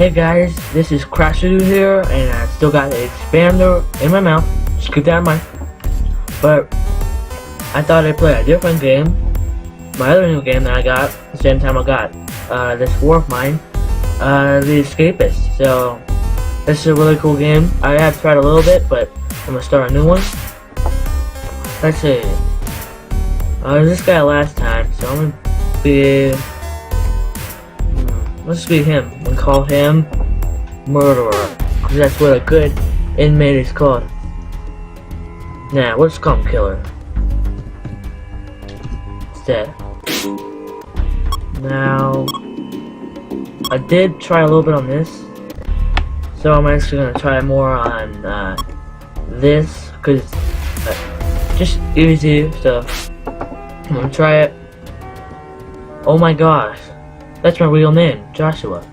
Hey guys, this is Crasher here, and I still got the expander in my mouth. Just keep that in mind. But I thought I'd play a different game. My other new game that I got the same time I got this war of mine, the Escapist. So this is a really cool game. I have tried a little bit, but I'm gonna start a new one. Let's see. I was this guy last time, so I'm gonna be. Let's be him and call him Murderer, because that's what a good inmate is called. Nah, let's call him Killer instead. Now, I did try a little bit on this, so I'm actually gonna try more on this, because just easy stuff. I'm gonna try it. Oh my gosh. That's my real name, Joshua.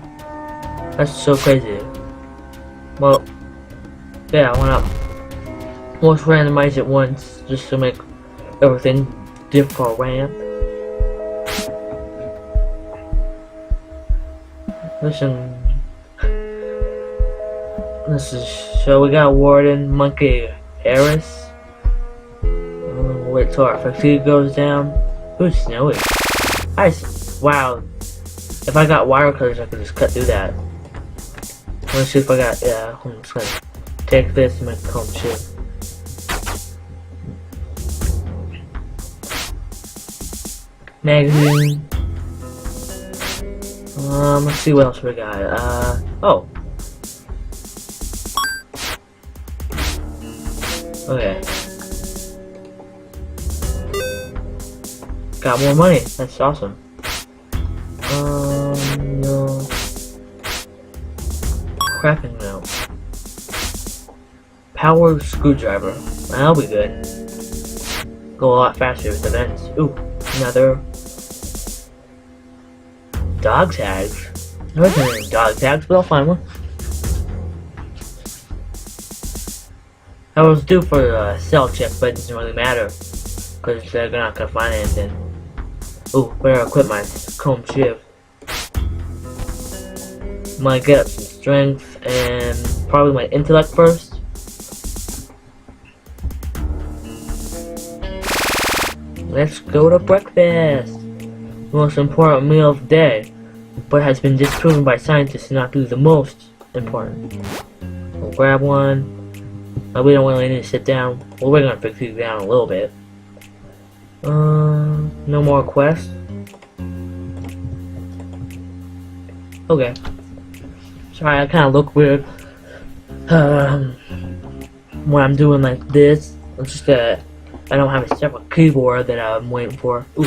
That's so crazy. Well, yeah, why not? Let's randomize it once, just to make everything difficult ramp. Listen. This is, so we got Warden, Monkey, Harris. Wait till our fatigue goes down. Ooh, snowy. Wow. If I got wire cutters, I could just cut through that. Let's see if I got, yeah, I'm just gonna take this and make a comb shit. Magazine. Let's see what else we got. Oh. Okay. Got more money, that's awesome. No. Cracking now. Power screwdriver. That'll be good. Go a lot faster with events. Ooh, another dog tags. I wasn't any dog tags, but I'll find one. I was due for a cell check, but it doesn't really matter because they're not gonna find anything. Ooh, better equip my comb shiv. Might get up some strength and probably my intellect first. Let's go to breakfast. The most important meal of the day, but has been disproven by scientists to not be the most important. We'll grab one. We don't really need to sit down. Well, we're gonna fix these down a little bit. No more quests. Okay. Sorry, I kind of look weird when I'm doing like this. It's just that I don't have a separate keyboard that I'm waiting for. Ooh.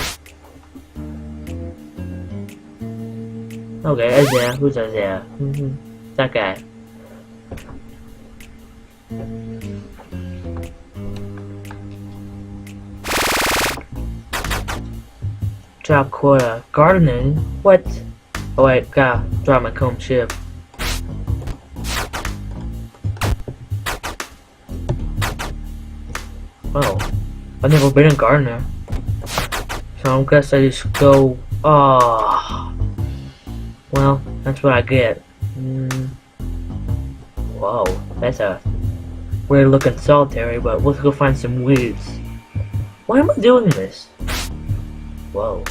Okay, Isaiah. Who's Isaiah? That guy. Job quota. Gardening? What? Oh wait, gotta drop my comb shiv. Oh, I've never been a gardener, so I guess I just go. Oh, well, that's what I get. Whoa, that's a weird looking solitary, but let's go find some weeds. Why am I doing this? Whoa.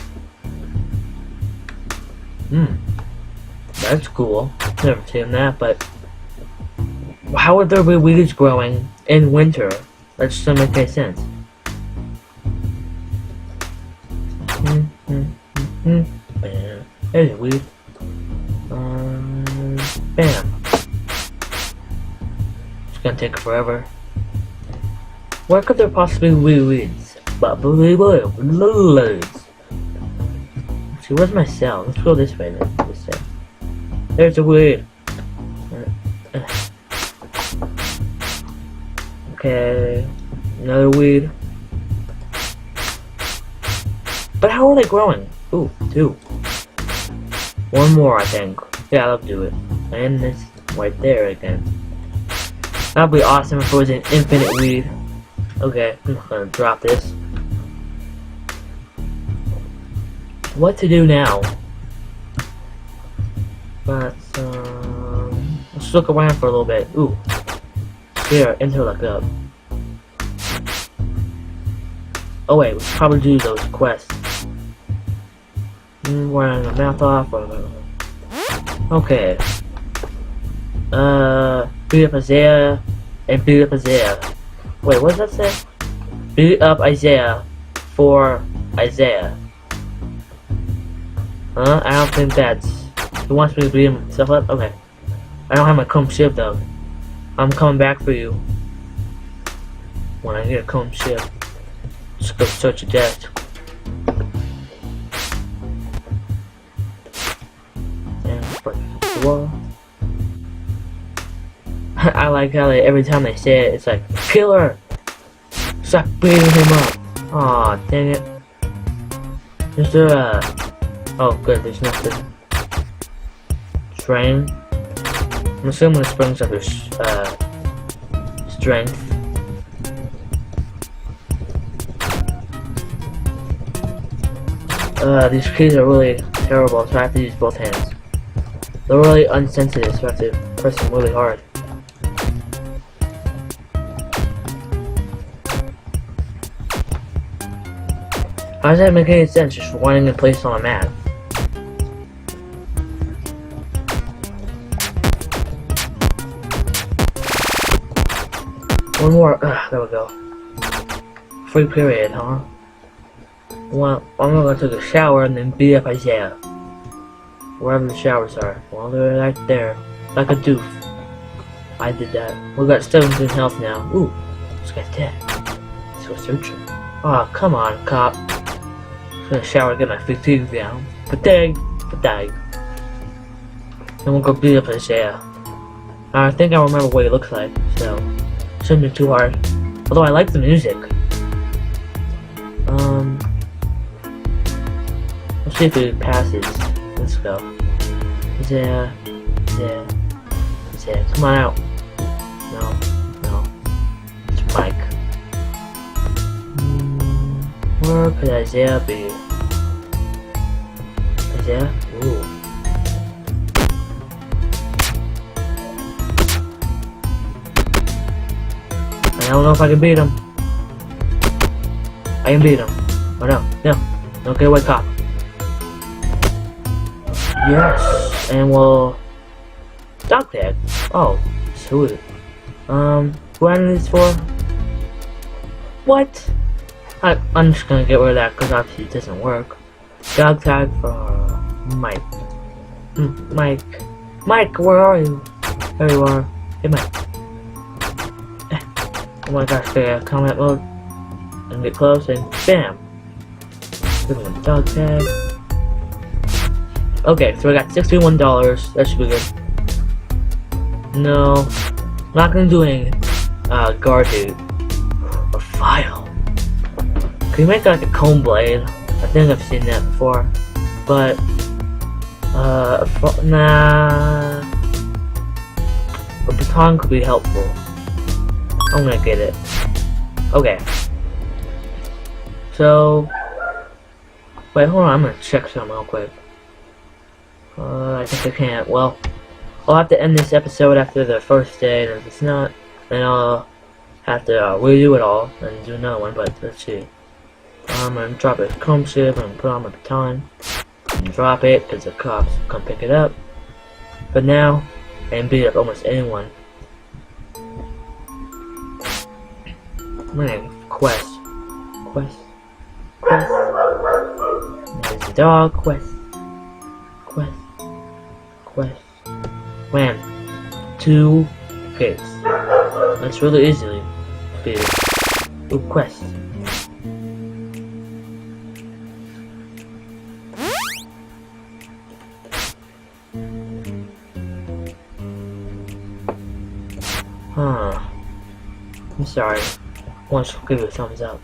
That's cool. Never seen that, but how would there be weeds growing in winter? That just doesn't make any sense. Bam. There's a weed. Bam. It's gonna take forever. Where could there possibly be weeds? See, where's my cell? Let's go this way then. There's a weed. Okay, another weed. But how are they growing? Ooh, two. One more, I think. Yeah, I'll do it. And this right there again. That'd be awesome if it was an infinite weed. Okay, I'm just gonna drop this. What to do now? But, Let's look around for a little bit. Ooh. Here, enter like a... Oh wait, we should probably do those quests. Wearing the mouth off. Okay. Beat up Isaiah and beat up Isaiah. Wait, what does that say? Beat up Isaiah for Isaiah. Huh? I don't think that's... He wants me to beat himself up? Okay. I don't have my comb shiv though. I'm coming back for you. When I get a comb shiv. Just go search your desk. And break the wall. I like how every time they say it, it's like, killer! Stop beating him up! Aw, dang it. Is there a... Oh, good, there's nothing. Train. I'm assuming this brings up your strength. These keys are really terrible, so I have to use both hands. They're really unsensitive, so I have to press them really hard. How does that make any sense, just running in place on a map? One more, there we go. Free period, huh? Well, I'm gonna go take a shower and then beat up Isaiah. Wherever the showers are. Well, they're right there. Like a doof. I did that. We got 17 health now. Ooh, this guy's dead. Let's go search him. Aw, oh, come on, cop. I'm gonna shower and get my fatigue down. Fatigue! Then we'll go beat up Isaiah. I think I remember what he looks like, so... Shouldn't be too hard. Although I like the music. Let's see if it passes. Let's go. Isaiah. Come on out. No. It's Mike. Where could Isaiah be? Isaiah? Ooh. I don't know if I can beat him. I can beat him. Oh no. Don't get away, cop. Yes. And we'll... Dog tag. Oh, sweet. What I need this for? What? I'm just gonna get rid of that because obviously it doesn't work. Dog tag for Mike. Mike, where are you? There you are. Hey, Mike. Oh my gosh, okay, combat mode. And get close and BAM! Give him a dog tag. Okay, so we got $61. That should be good. No. I'm not gonna do any guard dude. A file. Can you make like a comb blade? I think I've seen that before. But nah. A baton could be helpful. I'm gonna get it. Okay. So... Wait, hold on, I'm gonna check something real quick. I think I can't. Well, I'll have to end this episode after the first day, and if it's not, then I'll have to redo it all and do another one, but let's see. I'm gonna drop a comb shiv and put on my baton. And drop it, because the cops come pick it up. But now, I can beat up almost anyone. I'm gonna quest. There's the dog. Quest. Wham. 2 kids. That's really easily beat. Ooh, quest. I'm sorry. I want to give you a thumbs up.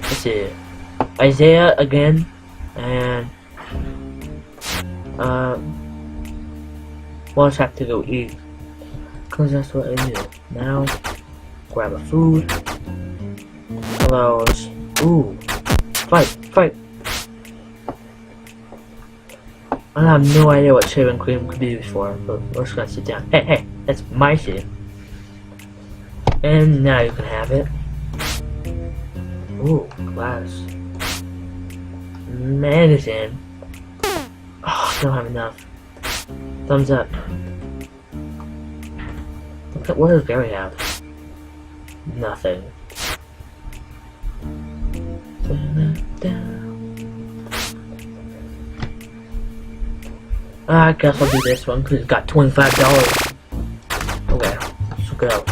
Let's see. Isaiah again, and we'll just have to go eat, cause that's what I do. Now, grab a food. Hello. Ooh, fight! I have no idea what shaving cream could be used for, but we're just gonna sit down. Hey, hey, that's my shave. And now you can have it. Ooh, glass. Magazine. Oh, I don't have enough. Thumbs up. Look at what does Gary have? Nothing. I guess I'll do this one because it's got $25. Okay, let's go.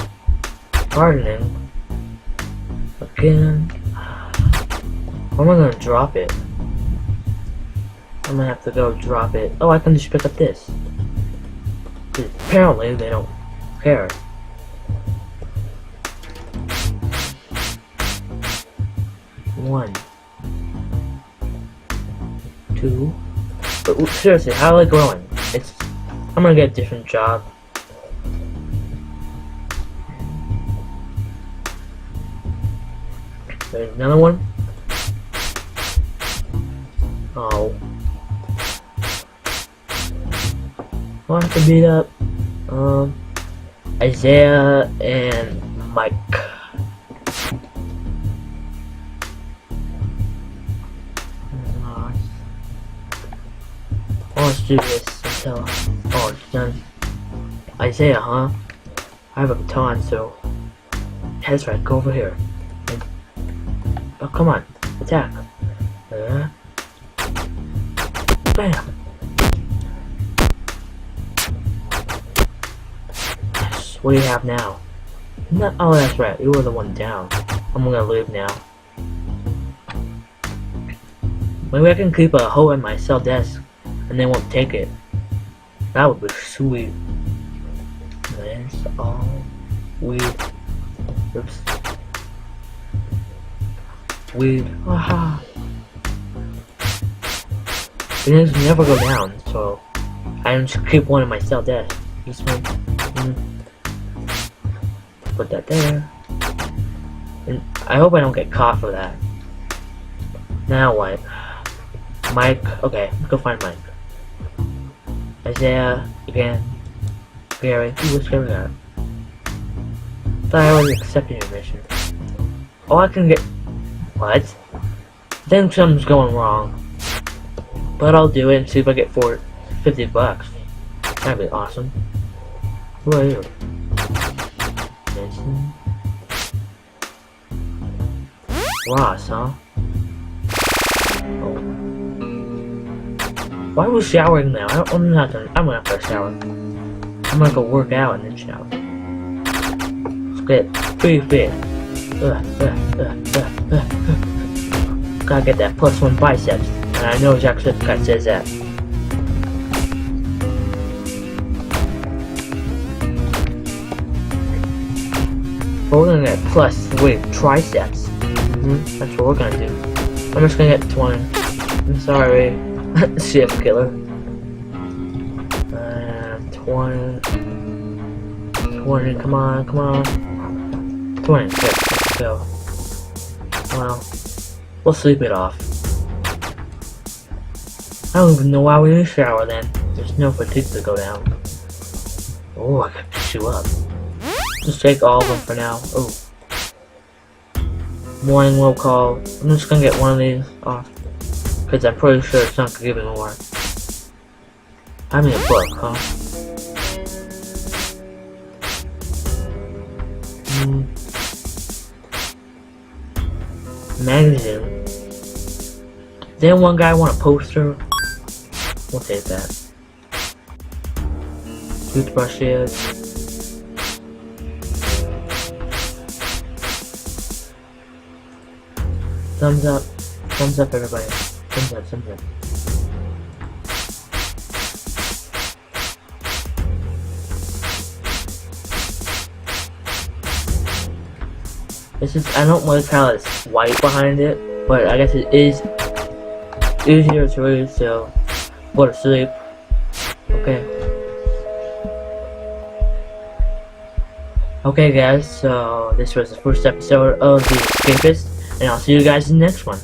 Gardening. Again. Where am I gonna drop it? I'm gonna have to go drop it. Oh, I can just pick up this. Apparently, they don't care. One. Two. But seriously, how are they growing? I'm gonna get a different job. There's another one. Oh. I'll have to beat up Isaiah and Mike. Let's do this until it's done. Isaiah, huh? I have a baton, so that's right, go over here. And, oh, come on, attack. Bam. Yes, what do you have now? No, oh, that's right, you were the one down. I'm gonna leave now. Maybe I can keep a hoe in my cell desk and they won't take it. That would be sweet. That's all weed. Oops. Weed. Aha. Things never go down, so I just keep one in my cell desk. This one. Put that there. And I hope I don't get caught for that. Now what? Mike. Okay, let's go find Mike. Isaiah, again, Gary, what's going on? Thought I already accepted your mission. Oh, I can get... What? I think something's going wrong. But I'll do it and see if I get $50. That'd be awesome. Who are you? Mason? Ross, huh? Oh. Why are we showering now? I'm gonna have to shower. I'm gonna go work out and then shower. Let's get pretty fit. Gotta get that +1 biceps. And I know Jacksepticeye says that. But we're gonna get +3 triceps. That's what we're gonna do. I'm just gonna get 20. I'm sorry. Shift killer. 20. 20, come on. 20, good, let's go. Well, we'll sleep it off. I don't even know why we didn't shower then. There's no fatigue to go down. Oh, I could pick you up. Just take all of them for now. Oh. Morning roll call. I'm just gonna get one of these off. Because I'm pretty sure it's not gonna give me more. I mean a book, huh? Magazine. Then one guy want a poster. We'll take that. Toothbrushes. Thumbs up. Thumbs up, everybody. Thumbs up, thumbs up. This is, I don't like how it's white behind it, but I guess it is easier to read, so go to sleep. Okay. Okay guys, so this was the first episode of The Escapist, and I'll see you guys in the next one.